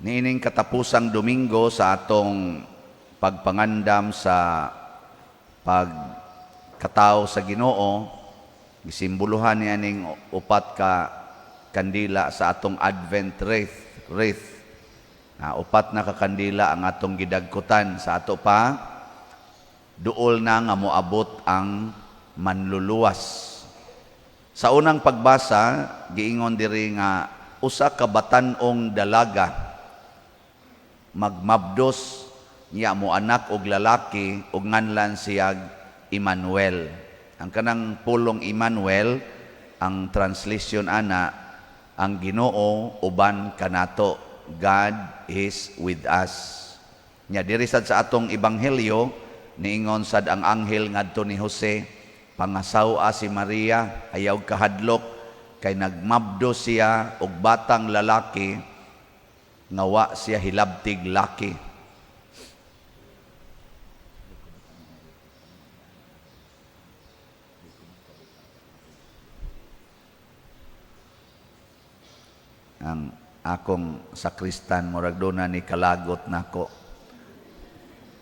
Niining katapusang Domingo sa atong pagpangandam sa pagkatao sa Ginoo, gisimboluhan niya ning upat ka kandila sa atong Advent wreath. Upat na kakandila ang atong gidagkutan sa ato pa, duol na nga moabot ang manluluwas. Sa unang pagbasa, giingon diri nga usa ka batan-ong dalaga magmabdos niya mo anak og lalaki ug nganlan siyag Emmanuel. Ang kanang pulong Emmanuel, ang translation ana, ang Ginoo uban kanato. God is with us. Nya diri sad sa atong ebanghelyo niingon sad ang anghel ngadto ni Jose, pangasawa si Maria, ayaw kahadlok kay nagmabdo siya og batang lalaki nga wa siya hilabtig laki. Ang akong sakristan murag dona ni kalagot nako.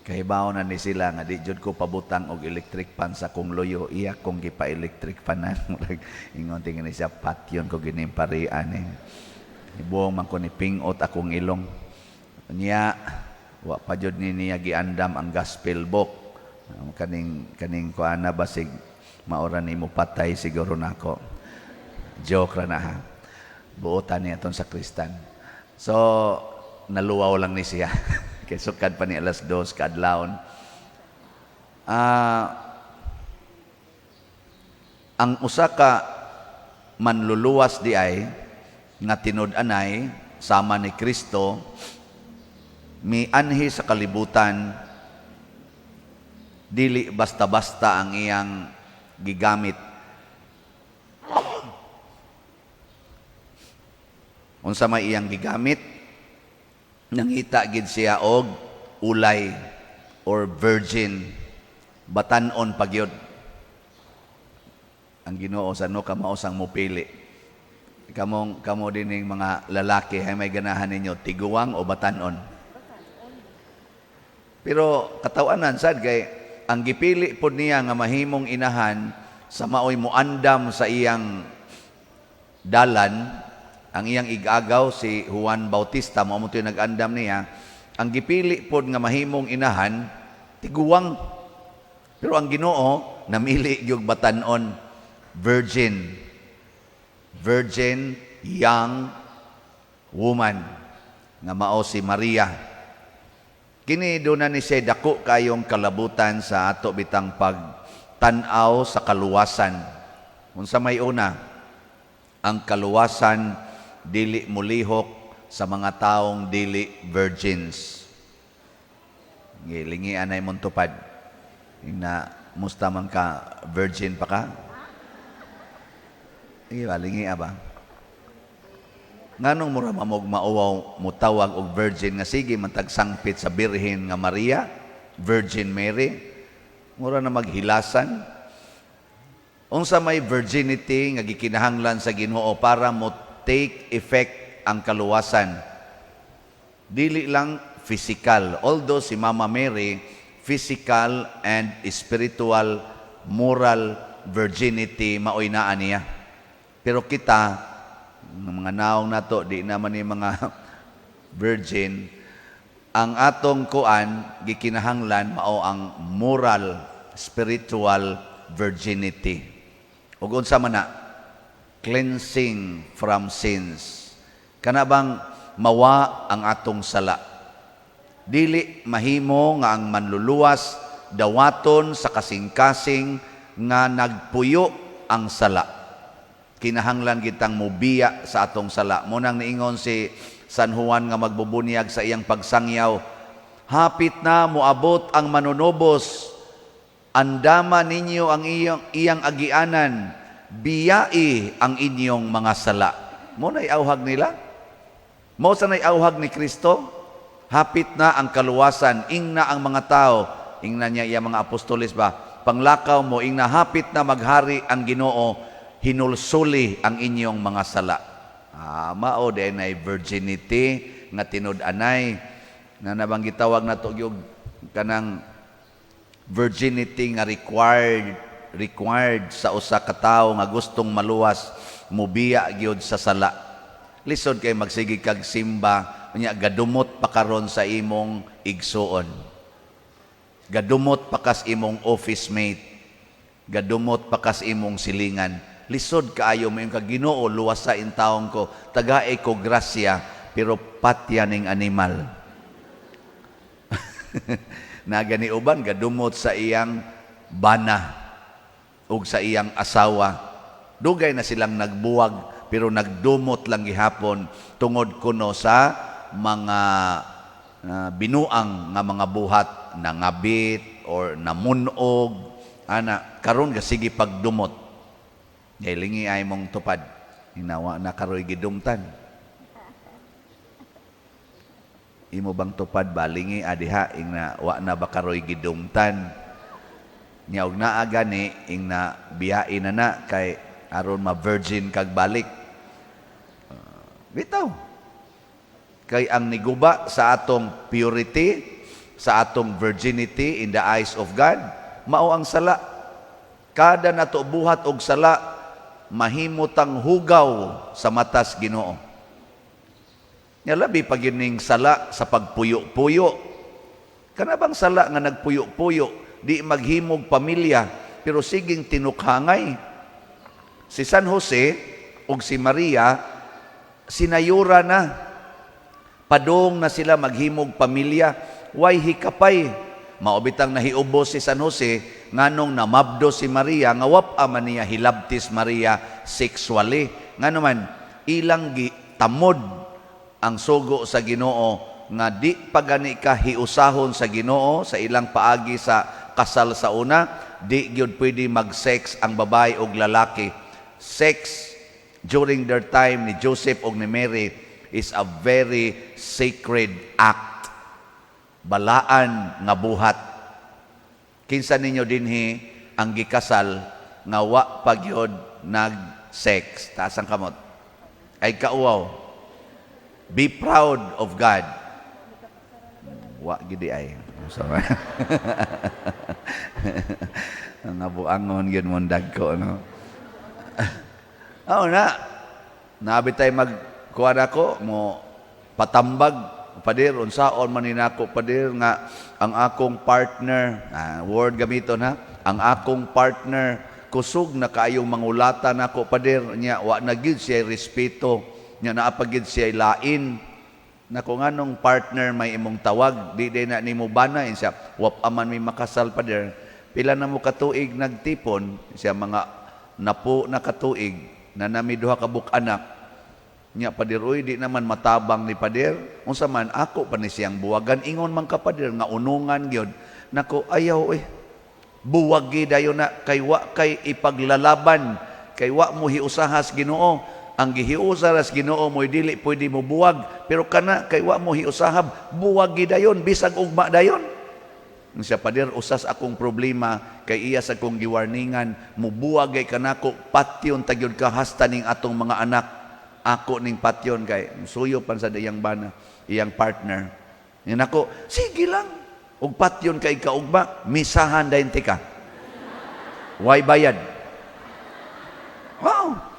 Kahibaw na ni sila nga di jud ko pabutang og electric fan sa kong loyo, iya kong gipa-electric fanan. Murag ingon tingin siya patyon ko ginimparian eh. Ibuong man ko ni pingot akong ilong. Niya, wa pa jud niya giandam ang gospel book. Kaning kuana basig maura ni mo patay siguro nako. Joke ra na ha. Buotan niya itong sakristan. So, naluwaw lang ni siya. Kaya sukad pa ni alas 2 kaadlawon. Ang usa ka manluluwas di ay nga tinud-anay sama ni Kristo, mianhi sa kalibutan, dili basta-basta ang iyang gigamit. Unsa may iyang gigamit, nangita gid siya og ulay or virgin, batan-on pagyod. Ang Ginoo sa no kamausang mupili. Kamo dining mga lalaki ay may ganahan ninyo tiguwang o batan-on. Pero katawanan sad kay ang gipili pod niya nga mahimong inahan sa maoy muandam sa iyang dalan. Ang iyang igagaw si Juan Bautista, mao mo nag-andam niya, ang gipili pod nga mahimong inahan tiguwang. Pero ang Ginoo namili gyud batan-on, virgin young woman nga mao si Maria. Kini doon na ni siya dako kayong kalabutan sa ato bitang pagtanaw sa kaluwasan. Unsa may una, ang kaluwasan dili mulihok sa mga taong dili virgins. Gilingi anay mong tupad. Na musta man ka, virgin pa ka? Lingi ba? Nganong mura mamog mauwaw mutawag og virgin nga sige matagsangpit sa Birhen nga Maria, Virgin Mary, mura na maghilasan. Unsa may virginity nga gikinahanglan sa Ginoo para mo take effect ang kaluwasan. Dili lang physical, although si Mama Mary physical and spiritual, moral virginity maoy naa niya. Pero kita, mga naong nato, di naman ni mga virgin, ang atong kuan, gikinahanglan, mao ang moral, spiritual virginity. Ug unsa man na, cleansing from sins. Kana bang mawa ang atong sala. Dili mahimo nga ang manluluwas, dawaton sa kasing-kasing nga nagpuyo ang sala. Kinahanglan kitang mubiya sa atong sala. Munang niingon si San Juan nga magbubunyag sa iyang pagsangyaw, hapit na moabot ang manunobos, andama ninyo ang iyang agianan, biyai ang inyong mga sala. Mo na'y awhag nila? Mo sa na'y awhag ni Kristo? Hapit na ang kaluwasan, ingna ang mga tao, ingna niya iyang mga apostoles ba? Panglakaw mo, ingna hapit na maghari ang Ginoo, hinulsuli ang inyong mga sala. Mao din ay virginity nga tinud-anay na nabanggit tawag nato gyud kanang virginity nga required sa usa ka tawo nga gustong maluwas mubiya gyud sa sala. Lisod kay magsigi kag simba unya gadumot pa karon sa imong igsuon. Gadumot pa kas imong office mate. Gadumot pa kas imong silingan. Lisod kaayo mo yung Ginoo luwas sa intawon ko, tagaay ko grasya pero patya ning animal. Na gani uban gadumot sa iyang bana ug sa iyang asawa. Dugay na silang nagbuwag pero nagdumot lang gihapon tungod kuno sa mga binuang nga mga buhat na ngabit or namunog ana karon gasigi pagdumot. Lingi ay mong tupad hinawa na karoy gidumtan. Imo bang tupad balingi adiha ing na wa na ba karoy gidumtan nya og naa gani ing na biyain na kay aron ma-virgin kag balik. Bitaw kay ang niguba sa atong purity, sa atong virginity in the eyes of God mao ang sala. Kada nato buhat og sala mahimutang hugaw sa matas Ginoo. Nya labi pag ning sala sa pagpuyo-puyo. Kana bang sala nga nagpuyo-puyo di maghimog pamilya pero siging tinukhangay. Si San Jose ug si Maria sinayura na. Padong na sila maghimog pamilya, way hikapay. Maobitang nahiubos si San Jose nganong namabdo si Maria nga wap-a man niya hilabtis Maria sexually. Ngano man ilang tamod ang sugo sa Ginoo nga di pagani ka hiusahon sa Ginoo sa ilang paagi sa kasal sa una, di gyud pwede mag-sex ang babae ug lalaki. Sex during their time ni Joseph ug ni Mary is a very sacred act. Balaan nga buhat. Kinsa ninyo dinhi ang gikasal nga wa pagyod nag-sex. Taas ang kamot. Ay kauaw. Be proud of God. Wa gidi ay. Sorry. Nabuangon yun mong dagko, no? Oo na. Nabi tayo magkuhan ako, mo patambag, padir, unsaon maninako, padir, nga ang akong partner, word gamiton ha, ang akong partner, kusog na kaayong mangulatan ako, padir, niya, wa na gid siya respeto, niya naapagid siya lain, na kung anong partner may imong tawag, di na ni mo bana, siya, wap aman may makasal, padir, pila na mo katuig nagtipon, siya mga napo na katuig, na namiduha kabuk anak, nya padir, uy, di naman matabang ni padir, unsa man ako pa ni siyang buwagan, ingon man ka padir, nga unungan gyud, nako ayaw buwag gidayo na, kay wa kay ipaglalaban, kay wa mo hiusahas Ginoo, ang gihiusahas Ginoo mo dili pwede mo buwag, pero kana kay wa mo hiusahab, buwag gidayon, bisag ugma dayon. Siya padir, usas akong problema, kay iya sa kong giwarningan, mubuwag ay kanako, patyon tagyod ka hasta ning atong mga anak, ako ning patyon kay suyo pan sa iyang bana, iyang partner. Yan ako, sige lang, ug patyon kay kaugma, misahan dayon ka. Why bayad? Wow!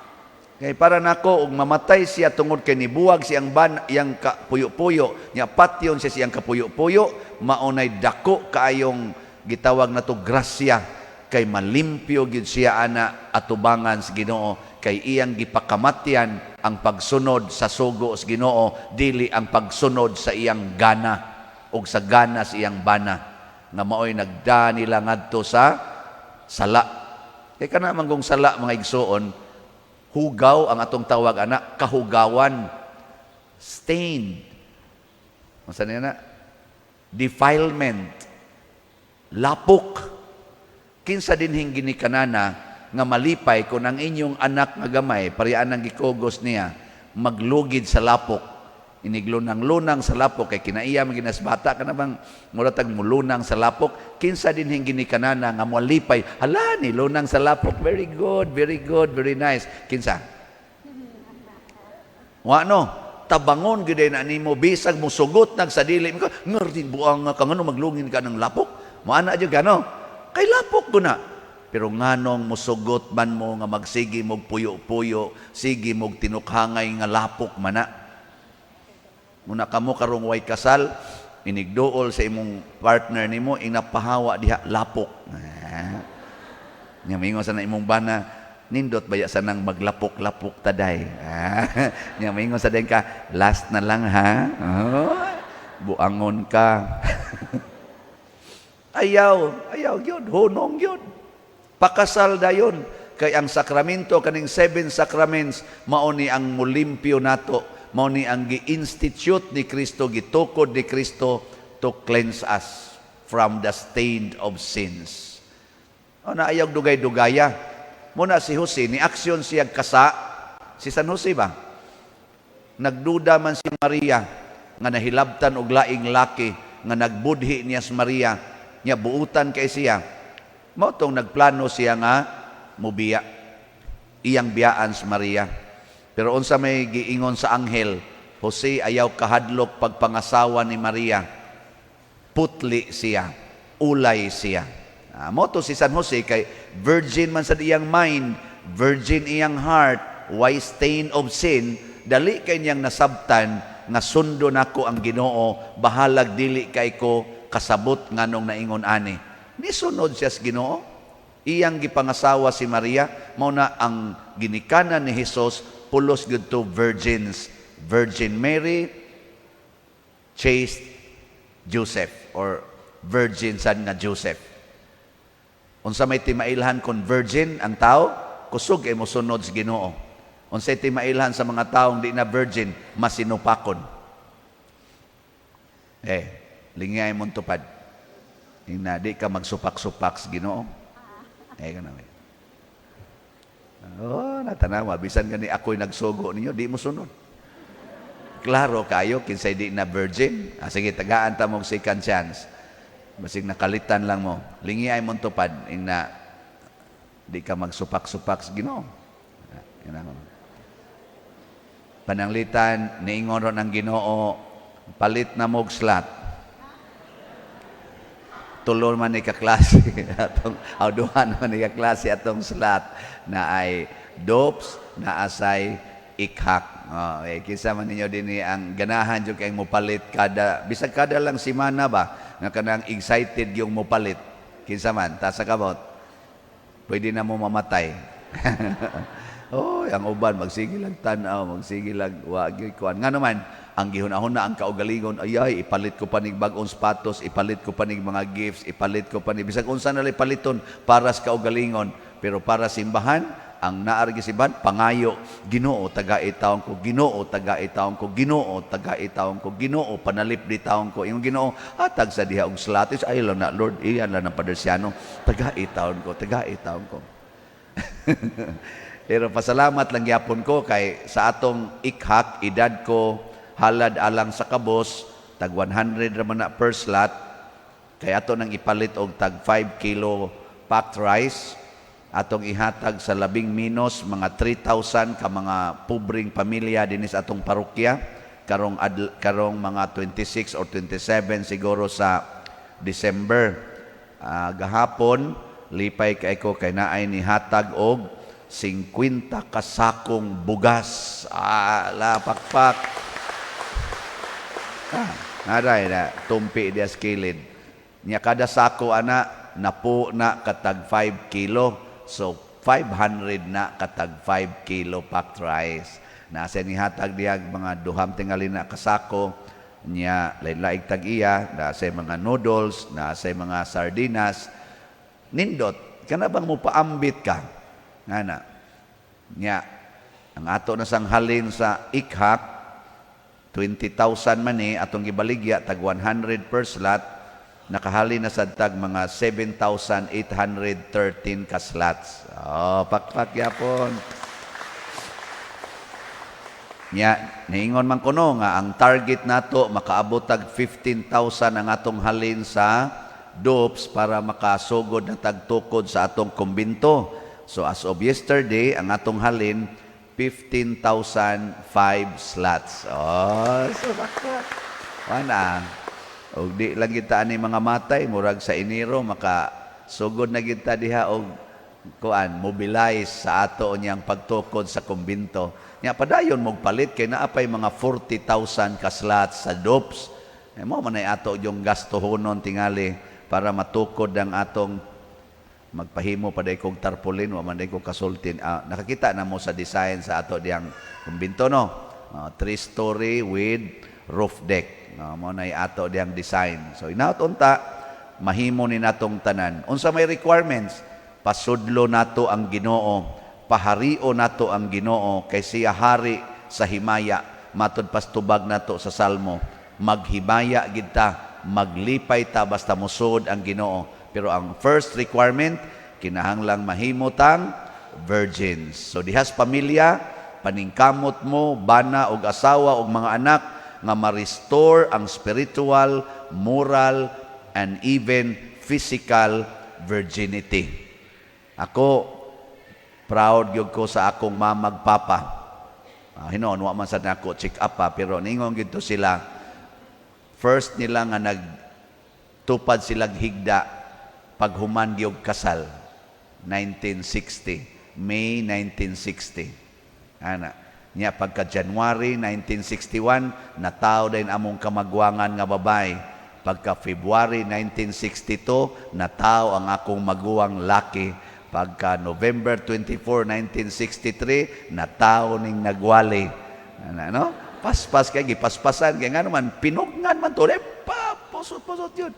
Kay para nako ug mamatay siya tungod kay nibuwag siyang iyang kapuyo-puyo, nya patyon siya siyang kapuyo-puyo, maunay dako kaayong gitawag nato grasya, kay malimpyo gid siya ana atubangan sa Ginoo, kay iyang gipakamatyan ang pagsunod sa sugo sa Ginoo, dili ang pagsunod sa iyang gana ug sa gana sa iyang bana, nga maoy nagda nila ngadto sa sala. Kay kana man gong sala mga igsoon, hugaw ang atong tawag anak, kahugawan, stained, masa niya na, defilement, lapok. Kinsa dinhing ginikanana nga malipay kung ang inyong anak nga gamay, pariyaan ang gikogos niya, maglugid sa lapok. Iniglunang-lunang sa lapok, kay kinaiya maginas bata ka na bang muratag mulunang sa lapok. Kinsa dinhing ginikanana nga malipay, hala ni lunang sa lapok, very good, very nice. Kinsa? Wa no? tabangon gid na nimo bisag mo sugot nag sa dili mo ngardi buang ka ngano maglungin ka ng lapok. Moana jud kano? Kay lapok ko na. Pero nganong musugot man mo nga magsigi mog puyo-puyo, sige mog tinukhangay nga lapok man na. Muna kamo karong way kasal, inigduol sa imong partner nimo, inapahawa diha lapok. Nya mingon sa na imong bana, nindot baya sa nang maglapok-lapok taday. Nya mingon sa den ka, last na lang ha. Buangon ka. Ayaw yun, hunong yun. Pakasal dayon. Kay ang sakramento, kaning 7 sacraments, mao ni ang mulimpyo nato, mao ni ang gi-institute ni Kristo, gitukod ni Kristo to cleanse us from the stain of sins. Na ayaw dugay-dugaya. Muna si Jose, ni aksyon siya kasa. Si San Jose ba? Nagduda man si Maria, nga nahilabtan og laing laki, nga nagbudhi niya si Maria, niya buutan kay siya. Mao tong nagplano siya nga mubiya. Iyang biyaan si Maria. Pero unsa may giingon sa anghel, Jose ayaw kahadlok pagpangasawa ni Maria. Putli siya, ulay siya. Mao to si San Jose kay virgin man sa iyang mind, virgin iyang heart, why stain of sin, dali kay niyang nasabtan nga sundo nako ang Ginoo, bahalag dili kay ko kasabot nganong naingon ani. Nisunod siya sa Ginoo. Iyang gipangasawa si Maria, mao na ang ginikanan ni Hesus, pulos gud to virgins. Virgin Mary, chaste Joseph, or virgin sad nga Joseph. Unsa may timailhan kon virgin ang tao, kusog ay mosunod sa Ginoo. Unsa timailhan sa mga taong di na virgin, masinupakon. Lingay mong tupad. Na di ka magsupak-supak sa Ginoo. Kanami. Natanawa, bisan gani ako'y nagsugo ninyo, di mo sunod. Klaro kayo, kinsay di na virgin. Sige, tagaan ta mong second chance. Basig nakalitan lang mo. Lingay mong tupad, na di ka magsupak-supak sa Ginoo. Pananglitan, niingon ron ang Ginoo, palit na mog slat. Tulor man ni kaklase atong auduhan man ni kaklase atong slat na ay dopes na asay ikhak. Kisa man ninyo din ang ganahan jud kay mopalit kada bisag kada lang semana ba nga kanang excited yung mopalit. Kinsa man ta sa kabot. Pwede na mo mamatay. Ang uban magsige lang tan-aw, magsige lang wagi kuan. Nga naman ang gihunahon na ang kaugalingon, ayay, ipalit ko pa ning bagong sapatos, ipalit ko pa ning mga gifts, ipalit ko pa ning bisag unsa na lay paliton para sa kaugalingon, pero para simbahan ang naargi simbahan pangayo, Ginoo taga-itawon ko, Ginoo taga-itawon ko, Ginoo taga-itawon ko, Ginoo panalip di taon ko, yung Ginoo hatag sa diha og slatis ay lang na Lord, iyan lang ng Padersiano, taga-itawon ko, taga-itawon ko. Pero pasalamat lang gyapon ko kay sa atong ikhak edad ko halad alang sa kabos, tag 100 raman na per slot, kay ato nang ipalit og tag 5 kilo packed rice, atong ihatag sa labing minos, mga 3,000 ka mga pobreng pamilya dinis atong parokya, karong mga 26 or 27 siguro sa December. Gahapon, lipay kay ko kay naay ni hatag og 50 kasakong bugas. Pakpak. Naray na tumpi dia skilid. Nya kada sako ana napo na katag 5 kilo. So 500 na katag 5 kilo packed rice. Nasa ni hatag diag mga duham tingali na kasako nya lain-laing tag iya, nasa mga noodles, nasa mga sardinas. Nindot kana bang mo paambit ka? Ngana. Nya ang ato na sanghalin sa ikhak 20,000 man atong gibaligya tag 100 per slot, nakahali na sad tag mga 7,813 ka slots. Pakpak yapon. Nya niingon man kuno nga ang target nato makaabot tag 15,000 ang atong halin sa dopes para makasugod na tagtukod sa atong kumbinto. So as of yesterday, ang atong halin 15,005 slots. Oh, so baka. Wana. Og di lang kita ani mga matay, murag sa Enero, maka sugod na kita diha og kuan, mobilize sa ato niyang pagtukod sa kumbinto. Nya padayon mong palit kay naapay mga 40,000 ka slots sa DOPS. Mo man ay ato yung gastohonon tingali para matukod ang atong magpahimo pa day kog tarpaulin wa man day ko kasultin. Nakakita na mo sa design sa ato diyang kumbinto no. 3-story with roof deck. Mo na ato diyang design. So inaot unta mahimo ni natong tanan. Unsa may requirements? Pasudlo nato ang Ginoo, pahario nato ang Ginoo kay siya hari sa himaya. Matud pastubag nato sa Salmo, maghimaya gid ta, maglipay ta basta musod ang Ginoo. Pero ang first requirement, kinahanglang mahimo tang virgins. So dihas pamilya, paningkamot mo, bana og asawa og mga anak nga ma-restore ang spiritual, moral, and even physical virginity. Ako, proud gyud ko sa akong mamag papa. Hinon, wa man sad nako check up pa, pero ningon gyud to sila. First nila nga nagtupad silang higda paghuman gyud kasal 1960, May 1960. Ana, nya pagka January 1961 nataw din among kamagwangan nga babay. Pagka February 1962 nataw ang akong maguwang laki. Pagka November 24, 1963, nataw ning nagwali. Ano? Paspas kay gipaspasan kay nga naman pinugnan man to, pusot-pusot yun.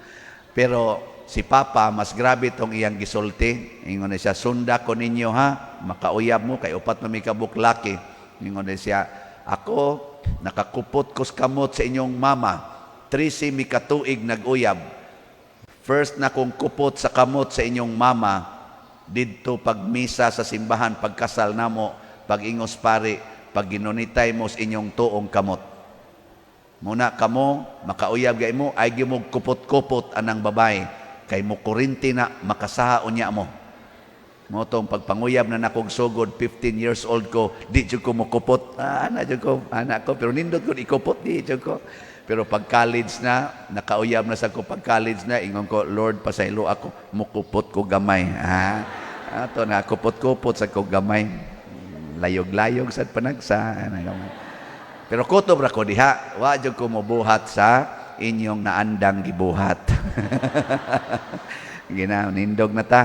Pero si Papa mas grabe tong iyang gisulti. Ingon na siya, sunda ko ninyo ha, makauyab mo kay upat na may kabuklaki. Ingon na siya, ako nakakupot ko kamot sa inyong mama. 13 mikatuig nag-uyab. First na kong kupot sa kamot sa inyong mama, didto pagmisa sa simbahan, pagkasal namo, pag-ingos pari, pag ginunitay mo sa inyong tuong kamot. Muna kamo, makauyab gay mo, ay gimog kupot-kupot anang babay, kay mo kurinti na, makasaha unya mo. Mo tong pagpanguyab na nakog sugod, 15 years old ko, di jud ko mo kupot. Anak ko, pero nindot ko, ikupot, di jud ko. Pero pag college na, nakauyab na sa ko pag college na, ingon ko, Lord, pasaylo ako, mukupot ko gamay. Ato na, kupot-kupot sa ko gamay. Layog-layog sa panagsa. Pero kutob ra ko diha, wadyo ko mubuhat sa inyong naandang gibuhat. Nindog na ta.